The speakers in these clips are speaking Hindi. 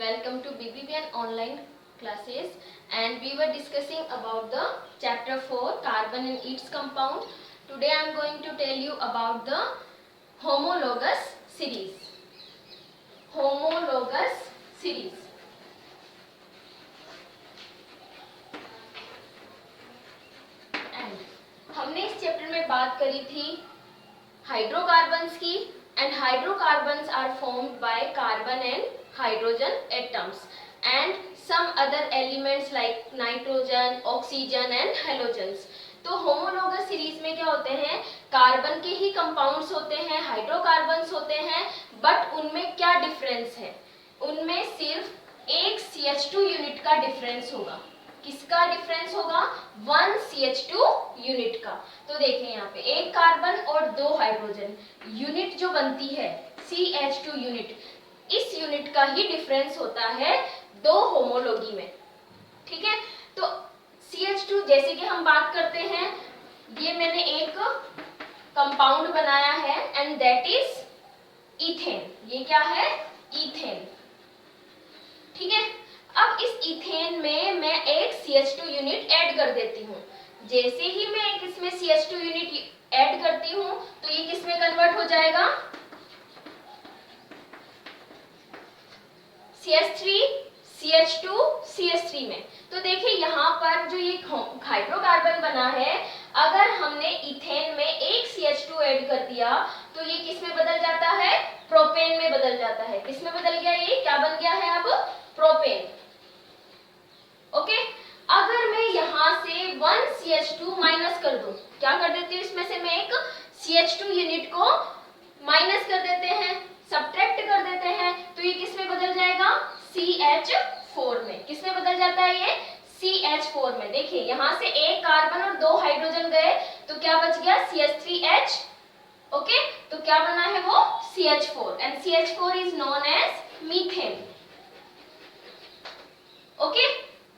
Welcome to BBBN online classes, and we were discussing about the chapter 4 carbon and its compound. Today I am going to tell you about the homologous series. Homologous series. And हमने इस चैप्टर में बात करी थी हाइड्रोकार्बन्स की, and hydrocarbons are formed by carbon and hydrogen atoms and some other elements like nitrogen, oxygen and halogens. तो होमोलोगस सीरीज में क्या होते हैं, कार्बन के ही कंपाउंड्स होते हैं, हाइड्रोकार्बन्स होते हैं, बट उनमें क्या डिफरेंस है, उनमें सिर्फ एक CH2 यूनिट का डिफरेंस होगा. किसका डिफरेंस होगा? 1 CH2 यूनिट का. तो देखें यहाँ पे एक कार्बन और 2 हाइड्रोजन, यूनिट जो बनती है CH2 यूनिट, इस यूनिट का ही डिफरेंस होता है 2 होमोलोगी में. ठीक है, तो CH2 जैसे कि हम बात करते हैं, ये मैंने एक कंपाउंड बनाया है एंड दैट इज इथेन. ये क्या है? इथेन. ठीक है, अब इस इथेन में मैं एक CH2 यूनिट ऐड कर देती हूँ. जैसे ही मैं एक इसमें CH2 यूनिट ऐड करती हूँ तो ये किस में कन्वर्ट हो जाएगा? CH3 CH2 CH3 में. तो देखिए यहाँ पर जो ये हाइड्रोकार्बन बना है, अगर हमने इथेन में एक CH2 ऐड कर दिया तो ये किस में बदल जाता है? प्रोपेन में बदल जाता है. किस में बदल गया? ये क्या बन गया है अब? प्रोपेन. ओके, अगर मैं यहाँ से 1 CH2 माइनस कर दूं, क्या कर देती हूँ, इसमें से मैं एक CH2 यूनिट को माइनस कर देते हैं, सब्ट्रैक्ट कर देते हैं, तो ये किस में बदल जाएगा? CH4 में. किस में बदल जाता है ये? CH4 में. देखिए यहाँ से एक कार्बन और 2 हाइड्रोजन गए तो क्या बच गया? CH3H. ओके, तो क्या बना है वो? CH4 and CH4 is known as methane. Okay,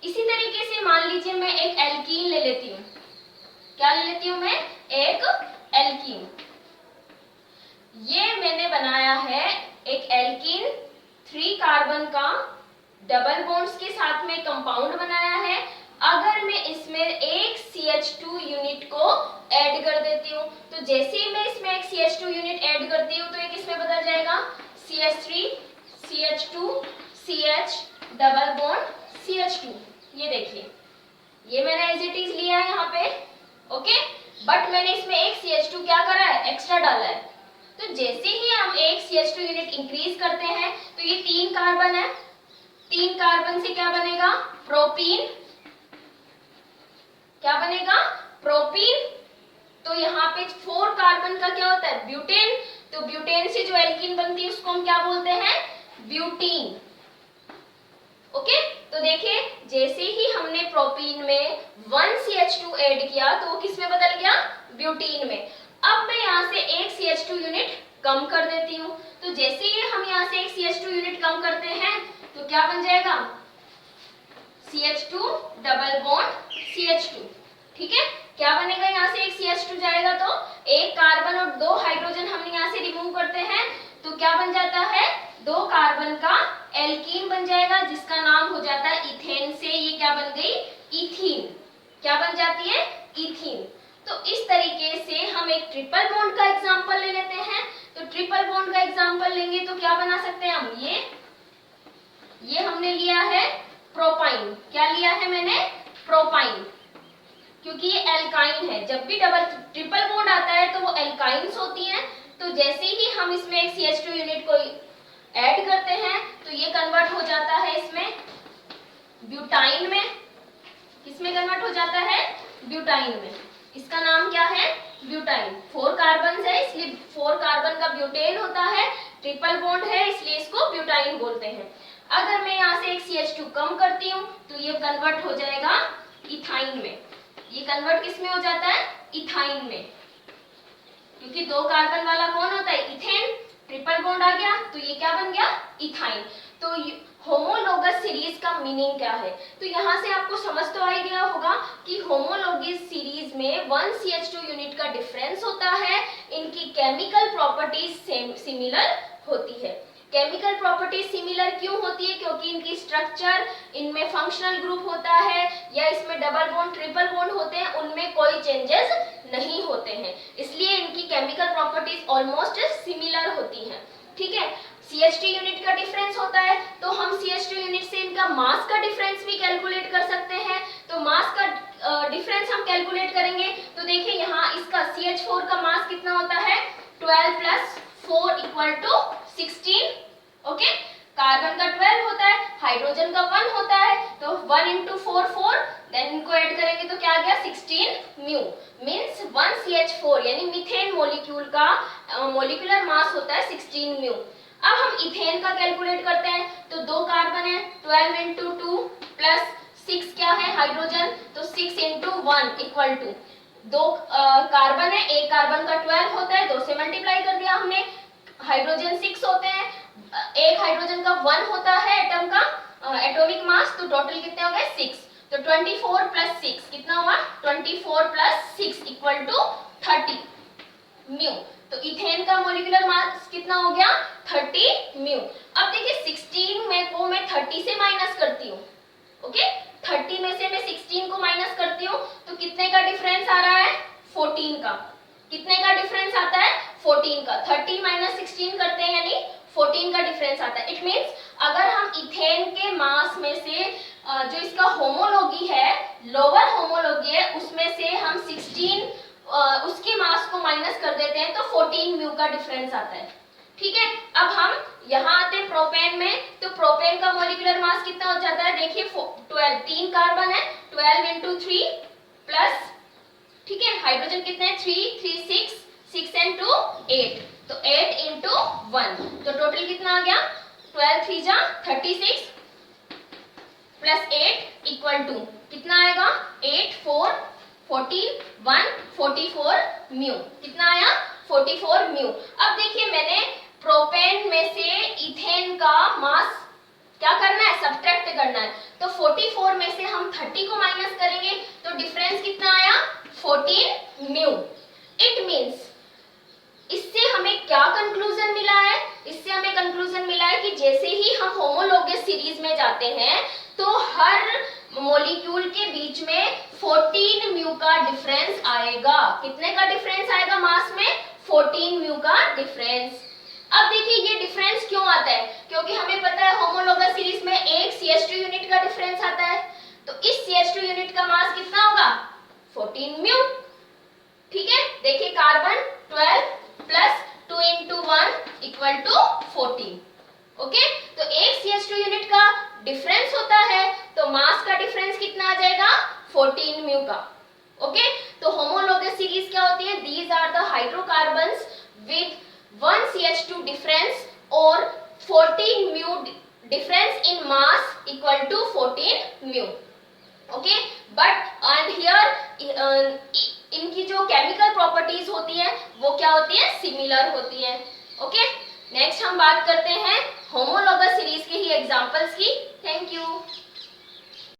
इसी तरीके से मान लीजिए मैं एक एल्कीन ले लेती हूँ. क्या ले लेती हूँ मैं? एक एल्कीन. ये मैंने बनाया है एक एल्कीन 3 कार्बन का डबल बॉन्ड्स के साथ में कंपाउंड बनाया है. अगर मैं इसमें एक CH2 यूनिट को ऐड कर देती हूँ तो जैसे ही मैं इसमें एक CH2 यूनिट ऐड करती हूँ तो ये किस में बदल जाएगा? CH3 CH2 CH double bond CH2. ये देखिए, ये मैंने एज इट इज लिया है यहाँ पे. ओके, बट मैंने इसमें एक CH2 क्या करा है? एक्स्ट्रा डाला है. तो जैसे ही हम एक CH2 यूनिट इंक्रीज करते हैं तो ये 3 कार्बन है, 3 कार्बन से क्या बनेगा? प्रोपीन. क्या बनेगा? प्रोपीन. तो यहाँ पे 4 कार्बन का क्या होता है? ब्यूटेन. तो ब्यूटेन से जो एल्कीन बनती है उसको हम क्या बोलते हैं? ब्यूटीन. ओके, तो देखिए जैसे ही हमने प्रोपीन में 1 CH2 ऐड किया तो वो किस में बदल गया? ब्यूटीन में. अब मैं यहाँ से एक CH2 यूनिट कम कर देती हूँ. तो जैसे ही हम यहाँ से एक CH2 यूनिट कम करते हैं तो क्या बन जाएगा? CH2 double bond CH2. ठीक है, क्या बनेगा? यहाँ से एक CH2 जाएगा तो एक कार्बन और 2 हाइड्रोजन हम यहाँ से रिमूव करते हैं तो क्या बन जाता है? 2 कार्बन का एल्कीन बन जाएगा जिसका नाम हो जाता है इथेन. से ये क्या बन गई? इथीन. क्या बन जाती है? इथीन. तो इस तरीके से हम एक ट्रिपल बॉन्ड का एग्जांपल ले लेते हैं. तो ट्रिपल बॉन्ड का एग्जांपल लेंगे तो क्या बना सकते हैं हम? ये हमने लिया है प्रोपाइन. क्या लिया है मैंने? प्रोपाइन. क्योंकि ये एल्काइन है. जब भी डबल ट्रिपल बॉन्ड आता है तो वो एल्काइंस होती हैं. तो जैसे ही हम इसमें एक CH2 यूनिट को ऐड करते हैं तो ये कन्वर्ट हो जाता है इसमें ब्यूटाइन में. किसमें कन्वर्ट हो जाता है? ब्यूटाइन में. इसका नाम क्या है? ब्यूटाइन. 4 कार्बन है इसलिए 4 कार्बन का ब्यूटेन होता है. ट्रिपल बॉन्ड है इसलिए इसको ब्यूटाइन बोलते हैं. अगर मैं यहाँ से एक CH2 कम करती हूँ तो ये कन्वर्ट हो जाएगा इथाइन में. ये कन्वर्ट किस में हो जाता है? इथाइन में. क्योंकि 2 कार्बन वाला कौन होता है? इथेन. ट्रिपल बॉन्ड आ गया तो ये क्या बन गया? इथाइन. तो होमोलोगस सीरीज का मीनिंग क्या है? तो यहाँ से आपको समझ तो आ गया होगा कि होमोलोगस सीरीज में 1 CH2 यूनिट का डिफरेंस होता है. इनकी केमिकल प्रॉपर्टीज सिमिलर होती है. केमिकल प्रॉपर्टीज सिमिलर क्यों होती है? क्योंकि इनकी स्ट्रक्चर, इनमें फंक्शनल ग्रुप होता है या इसमें डबल बॉन्ड ट्रिपल बॉन्ड होते हैं, उनमें कोई चेंजेस नहीं होते हैं, इसलिए इनकी केमिकल प्रॉपर्टीज ऑलमोस्ट सिमिलर होती हैं। ठीक है, CH2 यूनिट का डिफरेंस होता है तो हम CH2 यूनिट से इनका मास का डिफरेंस भी कैलकुलेट कर सकते हैं। तो मास का डिफरेंस हम कैलकुलेट करेंगे तो देखिए यहाँ इसका CH4 का मास कितना होता है 12 plus 4 equal to 16। Okay, carbon का 12 होता है, हाइड्रोजन का 1 होता है, तो 1 into 4 4, देन इनको ऐड करेंगे तो क्या आ गया 16 म्यू, मींस 1 CH4 यानी मीथेन मॉलिक्यूल का मॉलिक्यूलर मास होता है 16 म्यू। अब हम इथेन का कैलकुलेट करते हैं तो दो कार्बन है, 12 into 2 प्लस 6 क्या है हाइड्रोजन, तो 6 into 1 इक्वल टू दो कार्बन है, एक कार्बन का 12 होता है, 2 से मल्टीप्लाई कर दिया हमने, हाइड्रोजन 6 होते हैं, एक हाइड्रोजन का 1 होता है एटम का एटॉमिक मास, तो टोटल कितने हो गए 6, तो 24 प्लस 6 कितना हुआ 24 प्लस 6 इक्वल टू 30 म्यू। तो इथेन का मॉलिक्यूलर मास कितना हो गया 30 म्यू। अब देखिए 16 में को मैं 30 से माइनस करती हूँ, ओके 30 में से मैं 16 को माइनस करती हूँ तो कितने का डिफरेंस आ रहा है 14 का, कितने का डिफरेंस आता है 14 का, 30 माइनस 16 करते हैं यानी 14 का डिफरेंस आता है। इट मींस अगर हम इथेन के मास में से जो इसका होमोलॉगी है, लोअर होमोलॉगी है, उसमें से हम 16 उसके मास को माइनस कर देते हैं तो 14 म्यू का डिफरेंस आता है। ठीक है, अब हम यहाँ आते हैं प्रोपेन में, तो प्रोपेन का मॉलिक्यूलर मास कितना हो जाता है देखिए 12, 3 कार्बन है, 12 into 3 प्लस, ठीक है हाइड्रोजन कितने हैं 3 3 6 6 and 2 8, तो 8 into 1, तो टोटल कितना आ गया 12 3 जा 36 प्लस 8 इक्वल टू कितना आएगा 8 4 14 1 44 म्यू, कितना आया 44 म्यू। अब देखिए मैंने प्रोपेन में से इथेन का मास क्या करना है सब्ट्रैक्ट करना है, तो 44 में से हम 30 को माइनस करेंगे तो डिफरेंस कितना आया 14 म्यू। इट मींस इससे हमें क्या कंक्लूजन मिला है, इससे हमें कंक्लूजन मिला है कि जैसे ही हम होमोलोगस सीरीज में जाते हैं तो हर मॉलिक्यूल के बीच में 14 म्यू का डिफरेंस आएगा। कितने का डिफरेंस आएगा मास में 14 म्यू का डिफरेंस। अब देखिए ये डिफरेंस क्यों आता है, क्योंकि हमें पता है होमोलोगस सीरीज में एक CH2 यूनिट का डिफरेंस आता है, तो इस CH2 यूनिट का मास कितना होगा 14 म्यू। ठीक है, देखिए carbon 12 plus 2 into 1 equal to 14। Okay, तो एक CH2 यूनिट का डिफरेंस होता है तो मास का डिफरेंस कितना आ जाएगा 14 म्यू का। ओके, तो होमोलोगस सीरीज क्या होती है, these are the hydrocarbons with 1 CH2 difference or 14 mu difference in mass equal to 14 mu. Okay, but and here इनकी जो केमिकल प्रॉपर्टीज होती हैं वो क्या होती है सिमिलर होती हैं। ओके, नेक्स्ट हम बात करते हैं होमोलोगस सीरीज के ही एग्जांपल्स की। Thank you.